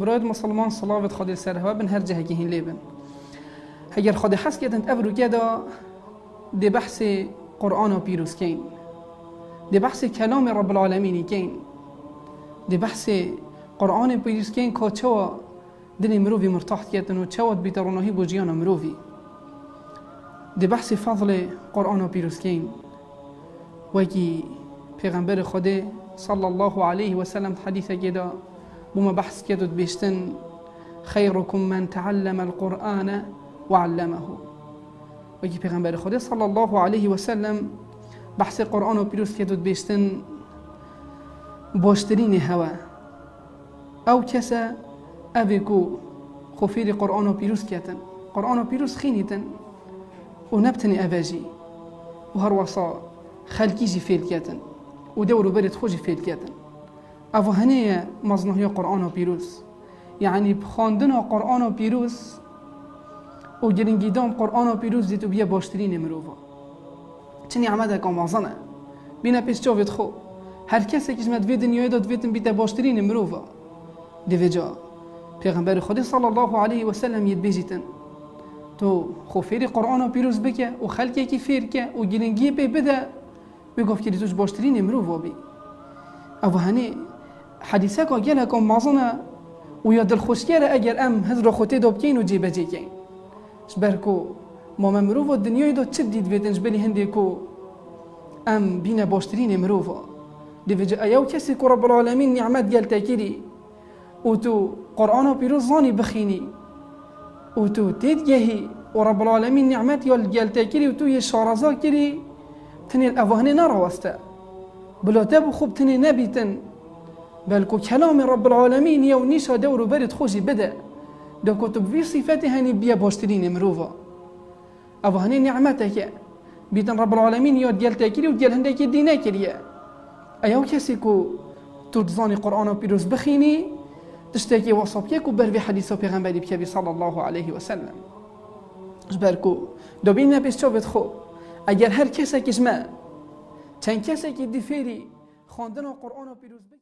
برای مسلمان صلوات خود سرها بن هر جهه که هین لیبن اگر خود حس کردند ابرو کدا دی بحث قرآن و پیروز کین دی بحث کلام رب العالمینی کین دی بحث قرآن پیروز کین که چوا دل مروفی مرتاح کردن و چوا بیترونهی بو جیان مروفی دی بحث فضل قرآن و پیروز کین وکی پیغمبر خود صلی الله علیه و سلم حدیث کدا بما بحث كدود بيشتن خيركم من تعلم القرآن وعلمه وكي پیغمبر خدا صلى الله عليه وسلم بحث قرآن و پیروز كدود بيشتن باشترين هوا او كسا اوكو خفير قرآن و پیروز كتن قرآن و پیروز خينيتن ونبتني افاجي وهروصا خلقيجي فيل كتن ودورو برد خوجي فيل كتن او هنه مزنهی قرآن و پیروز یعنی خواندن قرآن و پیروز و گرنگیدان قرآن و پیروز دیتو بیا باشترین مروفا چه نعمت که مازنه بینه پیش چاوید خو هر کسی که جمعت وی دنیای داد ویتن بیتا باشترین مروفا دیوی جا پیغمبر خود صلی الله علیه و سلم ید بیجیتن تو خو فیر قرآن و پیروز بکه و خلقی که فیر که و گرنگی پی بده بگفت که دیتوش باشترین مروفا بی او هنه حدیثه که گله که مازنه و یا دلخوشگره اگر ام هز را خوته دو بکین و جیبه جی کین شبرکو ما مروف و دنیای دو چه دید ویتنش بلی هنده که ام بین باشترین مروفا دیویجه ایو کسی که رب العالمین نعمت گل تاکیری و تو قرآن و پیروز زانی بخینی و تو تید گهی و رب العالمین نعمت گل تاکیری و تو یه شارزا کری تنی الاوهنه نروسته بلا تابو خوب تنی نبیتن بلکو کلام رب العالمین یو نیشا دورو برد خوشی بده دو کتب وی صفاتی هنی بیا باشترین مروفا او هنی نعمته که بیتن رب العالمین یاد دیل تاکیری و دیل هنده که دینه کریه ایو کسی که تو تزانی قرآن و پیروز بخینی تشتاکی وصاب که بروی حدیث و پیغمبری بکبی صلی الله علیه و سلم جبرکو دو بین نبیش چوبت خو اگر هر کسی که جمع چند کسی که دیفیری خواندن قرآن و پیروز